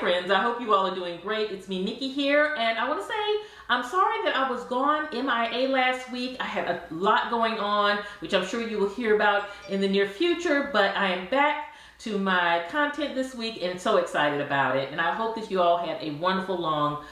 friends, I hope you all are doing great. It's me, Nikki here, and I want to say I'm sorry that I was gone MIA last week. I had a lot going on, which I'm sure you will hear about in the near future, but I am back to my content this week and so excited about it. And I hope that you all had a wonderful long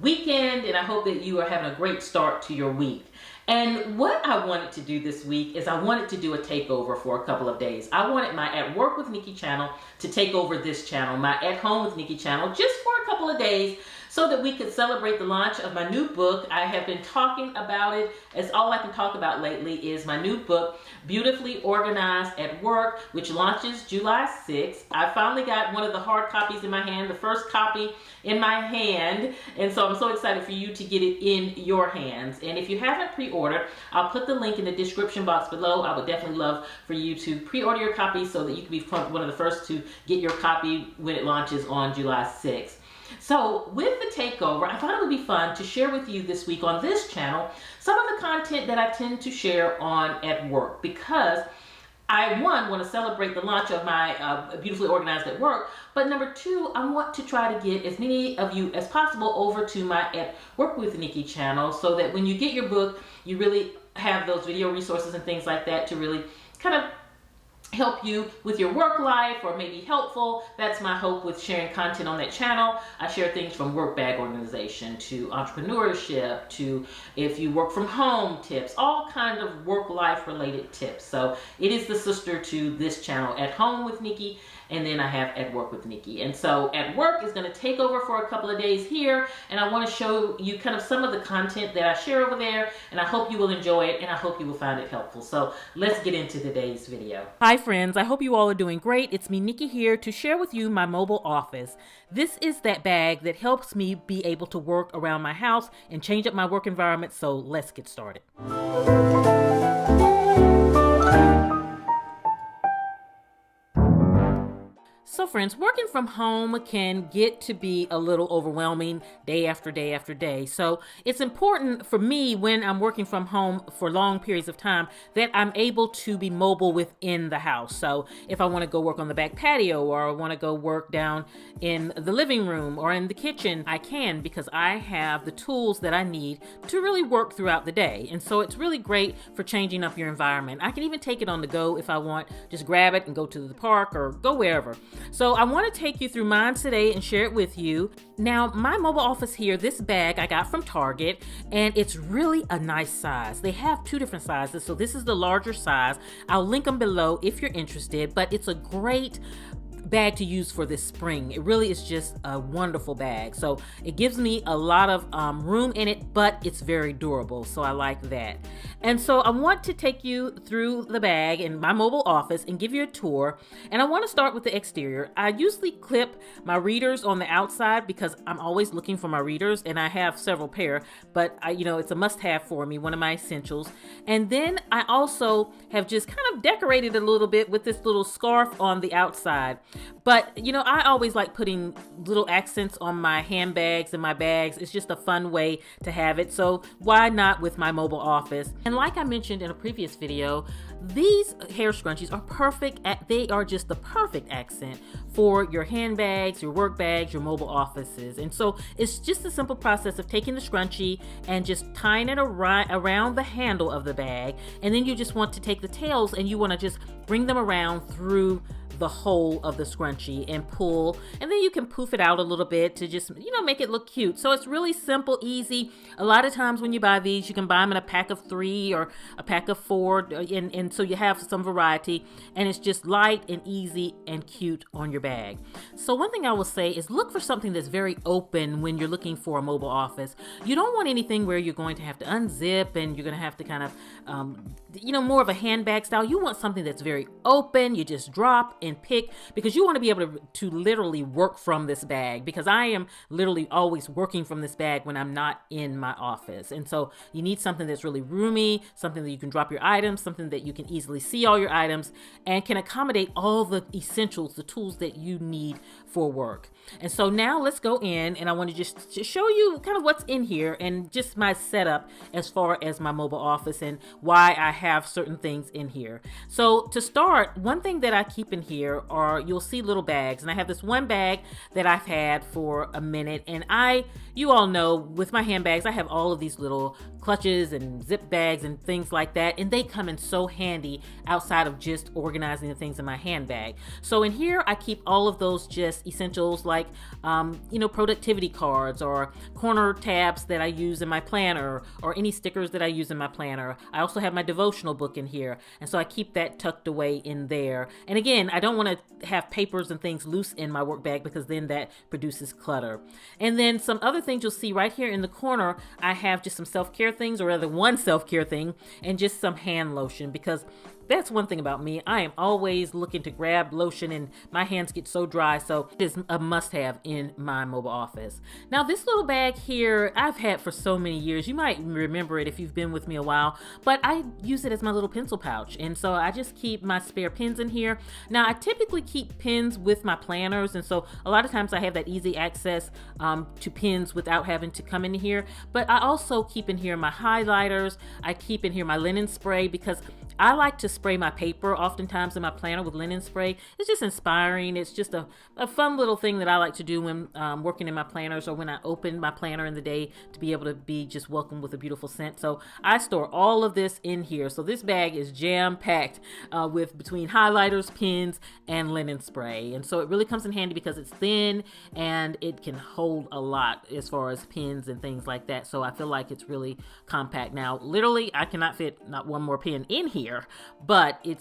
weekend, and I hope that you are having a great start to your week. And what I wanted to do this week is I wanted to do a takeover for a couple of days. I wanted my At Work with Nikki channel to take over this channel, my At Home with Nikki channel, just for a couple of days so that we could celebrate the launch of my new book. I have been talking about it, as all I can talk about lately is my new book, Beautifully Organized at Work, which launches July 6th. I finally got one of the hard copies in my hand, the first copy in my hand, and so I'm so excited for you to get it in your hands. And if you haven't pre-ordered, I'll put the link in the description box below. I would definitely love for you to pre-order your copy so that you can be one of the first to get your copy when it launches on July 6th. So with the takeover, I thought it would be fun to share with you this week on this channel some of the content that I tend to share on At Work, because I, one, want to celebrate the launch of my Beautifully Organized at Work, but number two, I want to try to get as many of you as possible over to my At Work with Nikki channel so that when you get your book, you really have those video resources and things like that to really kind of help you with your work life or maybe helpful. That's my hope with sharing content on that channel. I share things from work bag organization to entrepreneurship to if you work from home tips, all kind of work life related tips. So it is the sister to this channel, At Home with Nikki, and then I have At Work with Nikki. And so At Work is going to take over for a couple of days here, and I want to show you kind of some of the content that I share over there, and I hope you will enjoy it, and I hope you will find it helpful. So let's get into today's video. Hi friends, I hope you all are doing great. It's me, Nikki, here to share with you my mobile office. This is that bag that helps me be able to work around my house and change up my work environment, so let's get started. So friends, working from home can get to be a little overwhelming day after day after day. So it's important for me when I'm working from home for long periods of time that I'm able to be mobile within the house. So if I want to go work on the back patio or I want to go work down in the living room or in the kitchen, I can, because I have the tools that I need to really work throughout the day. And so it's really great for changing up your environment. I can even take it on the go if I want, just grab it and go to the park or go wherever. So I want to take you through mine today and share it with you. Now, my mobile office here, this bag I got from Target, and it's really a nice size. They have two different sizes, so this is the larger size. I'll link them below if you're interested, but it's a great bag to use for this spring. It really is just a wonderful bag. So it gives me a lot of room in it, but it's very durable, so I like that. And so I want to take you through the bag in my mobile office and give you a tour. And I want to start with the exterior. I usually clip my readers on the outside because I'm always looking for my readers, and I have several pair, but it's a must-have for me, one of my essentials. And then I also have just kind of decorated a little bit with this little scarf on the outside. But, I always like putting little accents on my handbags and my bags. It's just a fun way to have it. So why not with my mobile office? And like I mentioned in a previous video, these hair scrunchies are perfect. They are just the perfect accent for your handbags, your work bags, your mobile offices. And so it's just a simple process of taking the scrunchie and just tying it around the handle of the bag. And then you just want to take the tails and you want to just bring them around through the whole of the scrunchie and pull, and then you can poof it out a little bit to just make it look cute. So it's really simple, easy. A lot of times when you buy these, you can buy them in a pack of 3 or a pack of 4, and so you have some variety, and it's just light and easy and cute on your bag. So one thing I will say is look for something that's very open when you're looking for a mobile office. You don't want anything where you're going to have to unzip and you're going to have to kind of more of a handbag style. You want something that's very open. You just drop and pick, because you want to be able to literally work from this bag, because I am literally always working from this bag when I'm not in my office. And so you need something that's really roomy, something that you can drop your items, something that you can easily see all your items and can accommodate all the essentials, the tools that you need for work. And so now let's go in, and I want to just show you kind of what's in here and just my setup as far as my mobile office and why I have certain things in here. So to start, one thing that I keep in here are, you'll see little bags, and I have this one bag that I've had for a minute, and you all know with my handbags, I have all of these little clutches and zip bags and things like that, and they come in so handy outside of just organizing the things in my handbag. So in here, I keep all of those just essentials like, productivity cards or corner tabs that I use in my planner or any stickers that I use in my planner. I also have my devotional book in here, and so I keep that tucked away in there. And again, I don't want to have papers and things loose in my work bag because then that produces clutter. And then some other things you'll see right here in the corner, I have just some self-care things, or rather one self-care thing, and just some hand lotion, because that's one thing about me. I am always looking to grab lotion and my hands get so dry, so it is a must-have in my mobile office. Now this little bag here, I've had for so many years. You might remember it if you've been with me a while, but I use it as my little pencil pouch, and so I just keep my spare pens in here. Now I typically keep pens with my planners, and so a lot of times I have that easy access to pens without having to come in here, but I also keep in here my highlighters. I keep in here my linen spray because I like to spray my paper oftentimes in my planner with linen spray. It's just inspiring. It's just a fun little thing that I like to do when working in my planners, or when I open my planner in the day, to be able to be just welcomed with a beautiful scent. So I store all of this in here. So this bag is jam-packed with between highlighters, pens, and linen spray. And so it really comes in handy because it's thin and it can hold a lot as far as pens and things like that. So I feel like it's really compact. Now, literally, I cannot fit not one more pen in here, but it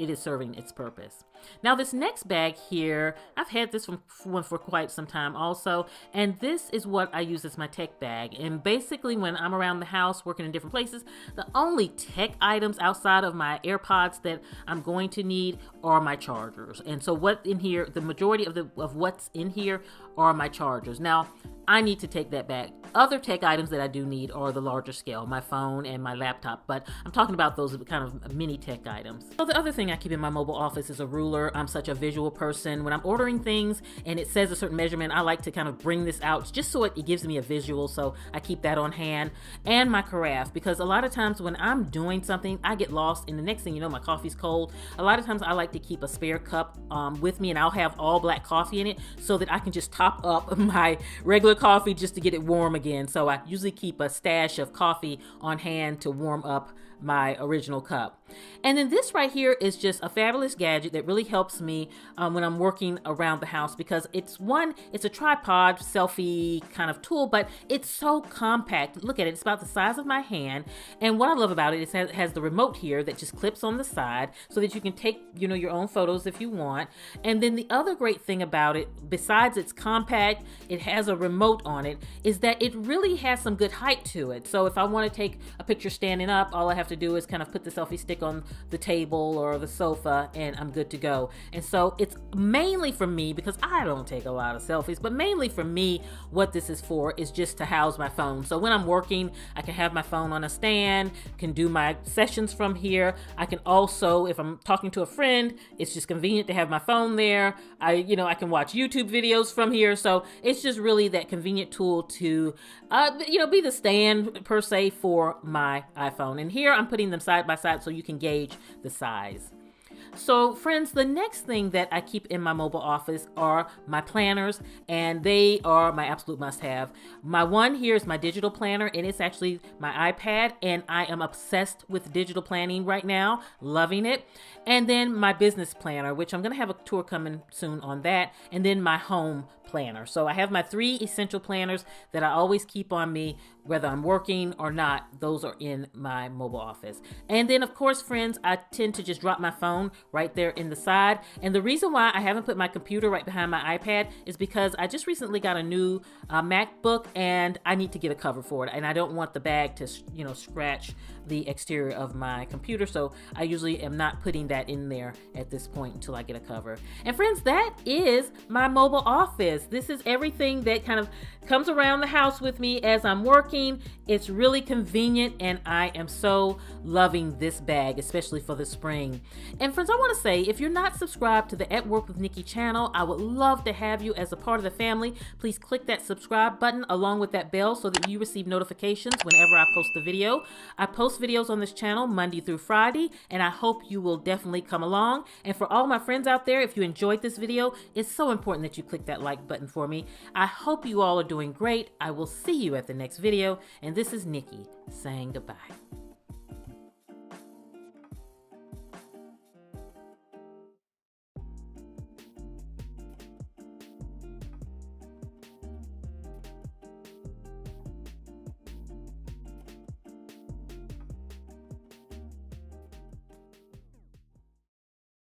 is serving its purpose. Now this next bag here, I've had this one for quite some time also, and this is what I use as my tech bag. And basically when I'm around the house working in different places, the only tech items outside of my AirPods that I'm going to need are my chargers. And so what in here, the majority of what's in here are my chargers. Now I need to take that back. Other tech items that I do need are the larger scale, my phone and my laptop, but I'm talking about those kind of mini tech items. So the other thing I keep in my mobile office is a ruler. I'm such a visual person. When I'm ordering things and it says a certain measurement, I like to kind of bring this out just so it gives me a visual, so I keep that on hand. And my carafe, because a lot of times when I'm doing something, I get lost, and the next thing you know, my coffee's cold. A lot of times I like to keep a spare cup with me, and I'll have all black coffee in it so that I can just top up my regular coffee just to get it warm again. So I usually keep a stash of coffee on hand to warm up my original cup. And then this right here is just a fabulous gadget that really helps me when I'm working around the house, because it's a tripod selfie kind of tool, but it's so compact. Look at it, it's about the size of my hand. And what I love about it is it has the remote here that just clips on the side so that you can take, your own photos if you want. And then the other great thing about it, besides it's compact, it has a remote on it, is that it really has some good height to it. So if I want to take a picture standing up, all I have to do is kind of put the selfie stick on the table or the sofa and I'm good to go. And so it's mainly for me, because I don't take a lot of selfies, but mainly for me, what this is for is just to house my phone. So when I'm working, I can have my phone on a stand, can do my sessions from here. I can also, if I'm talking to a friend, it's just convenient to have my phone there. I can watch YouTube videos from here. So it's just really that convenient tool to, be the stand per se for my iPhone. And here I'm putting them side by side so you can gauge the size. So friends, the next thing that I keep in my mobile office are my planners, and they are my absolute must-have. My one here is my digital planner, and it's actually my iPad, and I am obsessed with digital planning right now, loving it. And then my business planner, which I'm going to have a tour coming soon on that, and then my home planner. So I have my 3 essential planners that I always keep on me, whether I'm working or not. Those are in my mobile office. And then of course, friends, I tend to just drop my phone right there in the side. And the reason why I haven't put my computer right behind my iPad is because I just recently got a new MacBook, and I need to get a cover for it. And I don't want the bag to, scratch the exterior of my computer, so I usually am not putting that in there at this point until I get a cover. And friends, that is my mobile office. This is everything that kind of comes around the house with me as I'm working. It's really convenient, and I am so loving this bag, especially for the spring. And friends, I want to say, if you're not subscribed to the At Work with Nikki channel, I would love to have you as a part of the family. Please click that subscribe button along with that bell so that you receive notifications whenever I post a video. I post videos on this channel Monday through Friday, and I hope you will definitely come along. And for all my friends out there, if you enjoyed this video, it's so important that you click that like button for me. I hope you all are doing great. I will see you at the next video, and this is Nikki saying goodbye.